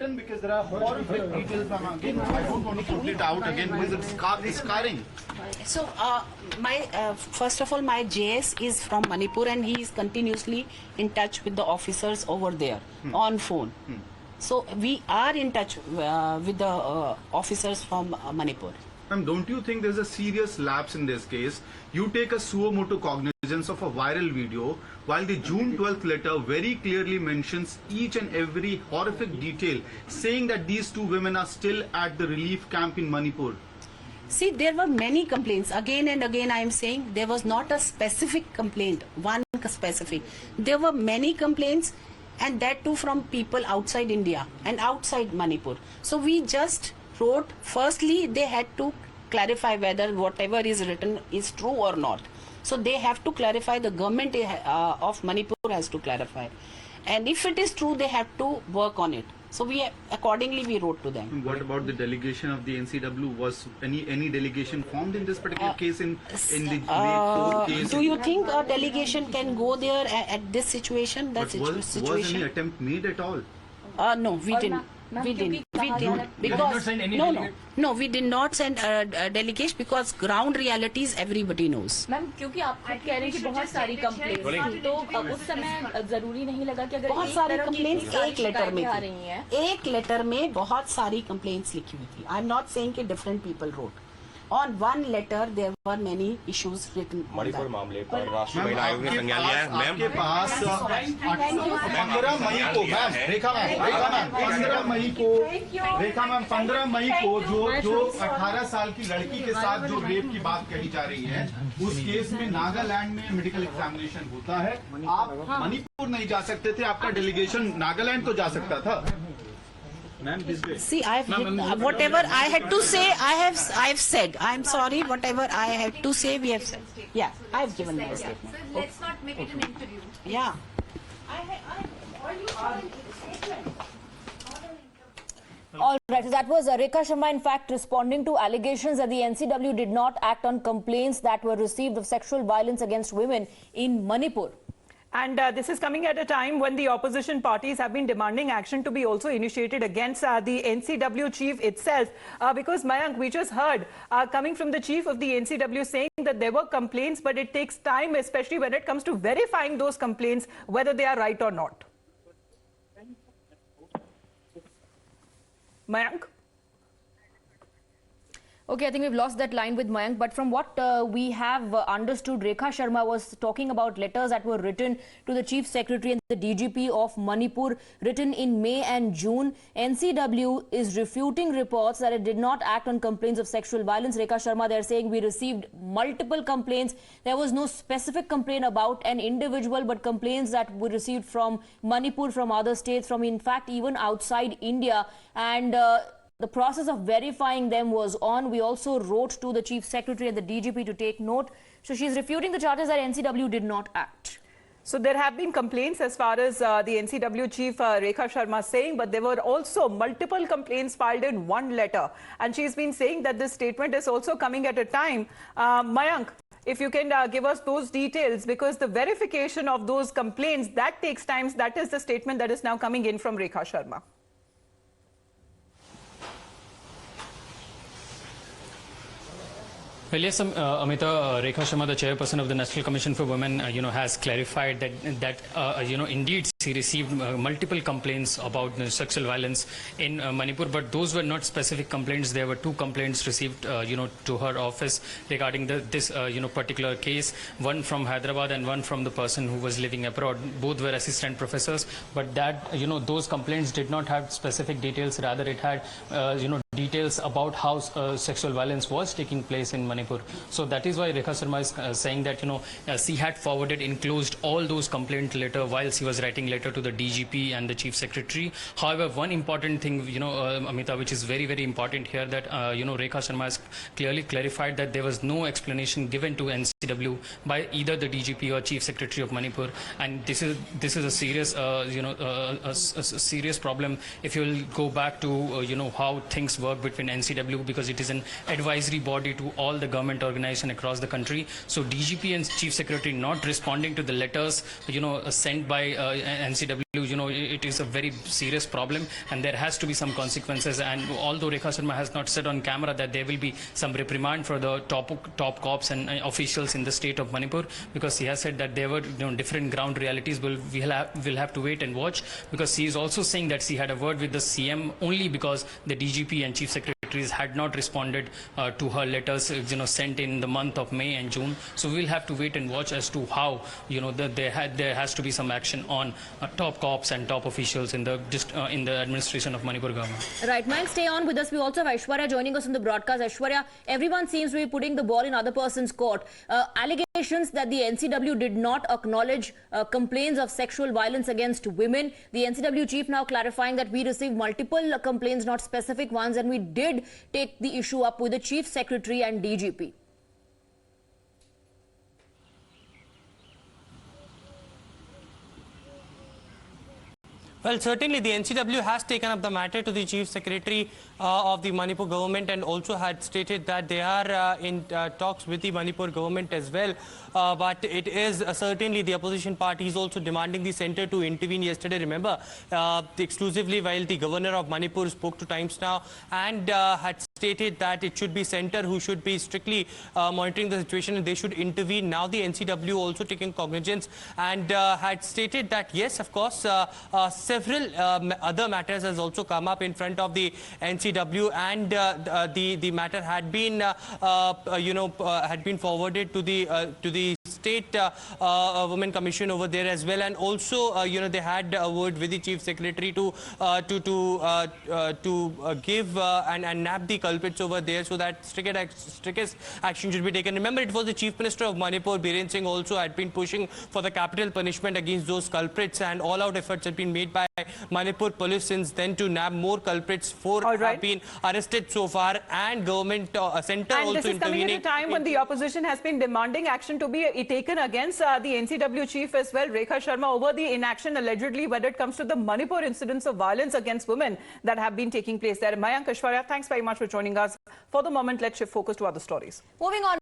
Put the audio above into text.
written because there are horrific details. Again, I don't want to put it out again because it's scarring. So, first of all, my JS is from Manipur and he is continuously in touch with the officers over there on phone. So, we are in touch with the officers from Manipur. Ma'am, don't you think there's a serious lapse in this case? You take a suo motu cognizance of a viral video, while the June 12th letter very clearly mentions each and every horrific detail, saying that these two women are still at the relief camp in Manipur. See, there were many complaints. Again and again, I am saying there was not a specific complaint, one specific. There were many complaints, and that too from people outside India and outside Manipur. So we just wrote, firstly, they had to clarify whether whatever is written is true or not. So they have to clarify, the government of Manipur has to clarify. And if it is true, they have to work on it. So accordingly we wrote to them. And what about the delegation of the NCW? Was any delegation formed in this particular case in the court case? Do you think a delegation can go there at this situation? Was any attempt made at all? No, we didn't. We didn't because no, we did not send a delegation because ground realities everybody knows. Ma'am क्योंकि आप खुद कह रहे हैं कि बहुत सारी complaints तो उस समय जरूरी नहीं लगा कि अगर बहुत सारी कंप्लेंट्स एक लेटर में थी, एक लेटर में बहुत सारी कंप्लेंट्स लिखी हुई थी. आई एम नॉट सेइंग कि different people wrote. On one letter, there were many issues written. Manipur मामले पर राष्ट्रीय महिला आयोग ने संज्ञान लिया है. मैम के पास 15 मई को मैम रेखा मैम 15 मई को जो 18 साल की लड़की के साथ जो रेप की बात कही जा रही है, उस केस में नागालैंड में मेडिकल एग्जामिनेशन होता है. आप मणिपुर नहीं जा सकते थे, आपका डेलीगेशन नागालैंड तो जा सकता था. See, whatever I had to say, I have said. I'm sorry, whatever I have to say, we have said. Yeah, I have given my statement. So let's not make it an interview. Yeah. All right, so that was Rekha Sharma, in fact, responding to allegations that the NCW did not act on complaints that were received of sexual violence against women in Manipur. And this is coming at a time when the opposition parties have been demanding action to be also initiated against the NCW chief itself. Because, Mayank, we just heard coming from the chief of the NCW saying that there were complaints, but it takes time, especially when it comes to verifying those complaints, whether they are right or not. Mayank? Okay, I think we've lost that line with Mayank, but from what we have understood, Rekha Sharma was talking about letters that were written to the Chief Secretary and the DGP of Manipur, written in May and June. NCW is refuting reports that it did not act on complaints of sexual violence. Rekha Sharma, they're saying we received multiple complaints. There was no specific complaint about an individual, but complaints that were received from Manipur, from other states, from in fact even outside India. And the process of verifying them was on. We also wrote to the Chief Secretary and the DGP to take note. So she's refuting the charges that NCW did not act. So there have been complaints as far as the NCW chief Rekha Sharma saying, but there were also multiple complaints filed in one letter. And she's been saying that this statement is also coming at a time. Mayank, if you can give us those details, because the verification of those complaints, that takes time. That is the statement that is now coming in from Rekha Sharma. Well, yes, Amita, Rekha Sharma, the chairperson of the National Commission for Women, has clarified that indeed she received multiple complaints about sexual violence in Manipur, but those were not specific complaints. There were two complaints received, to her office regarding this, particular case. One from Hyderabad and one from the person who was living abroad. Both were assistant professors, but that, those complaints did not have specific details. Rather, it had, details about how sexual violence was taking place in Manipur. So that is why Rekha Sharma is saying that, she had forwarded, enclosed all those complaint letter while she was writing letter to the DGP and the Chief Secretary. However, one important thing, Amita, which is very, very important here, that, Rekha Sharma has clearly clarified that there was no explanation given to NCW by either the DGP or Chief Secretary of Manipur. And this is a serious, a serious problem. If you will go back to, how things were work between NCW, because it is an advisory body to all the government organizations across the country. So DGP and Chief Secretary not responding to the letters, sent by NCW, it is a very serious problem, and there has to be some consequences. And although Rekha Sharma has not said on camera that there will be some reprimand for the top cops and officials in the state of Manipur, because he has said that there were different ground realities. We'll have to wait and watch, because he is also saying that he had a word with the CM only because the DGP and Chief Secretaries had not responded to her letters sent in the month of May and June. So we'll have to wait and watch as to how there has to be some action on top cops and top officials in the administration of Manipur government. Right, Mayank, stay on with us. We also have Aishwarya joining us on the broadcast. Aishwarya, everyone seems to be putting the ball in other person's court. Allegations that the NCW did not acknowledge complaints of sexual violence against women. The NCW chief now clarifying that we received multiple complaints, not specific ones, and we did take the issue up with the Chief Secretary and DGP. Well, certainly the NCW has taken up the matter to the Chief Secretary of the Manipur government, and also had stated that they are in talks with the Manipur government as well. But it is certainly the opposition parties also demanding the centre to intervene yesterday. Remember, exclusively while the governor of Manipur spoke to Times Now and had stated that it should be centre who should be strictly monitoring the situation and they should intervene. Now the NCW also taking cognizance and had stated that yes, of course, several other matters has also come up in front of the NCW, and the matter had been had been forwarded to the State Women Commission over there as well, and also they had a word with the Chief Secretary to give and nab the culprits over there, so that strictest action should be taken. Remember, it was the Chief Minister of Manipur, Biren Singh, also had been pushing for the capital punishment against those culprits, and all-out efforts have been made by Manipur police since then to nab more culprits. Four have been arrested so far, and government centre also intervening. And this is coming at a time when the opposition has been demanding action to be taken against the NCW chief as well, Rekha Sharma, over the inaction allegedly when it comes to the Manipur incidents of violence against women that have been taking place there. Mayank, Aishwarya, thanks very much for joining us. For the moment, let's shift focus to other stories. Moving on.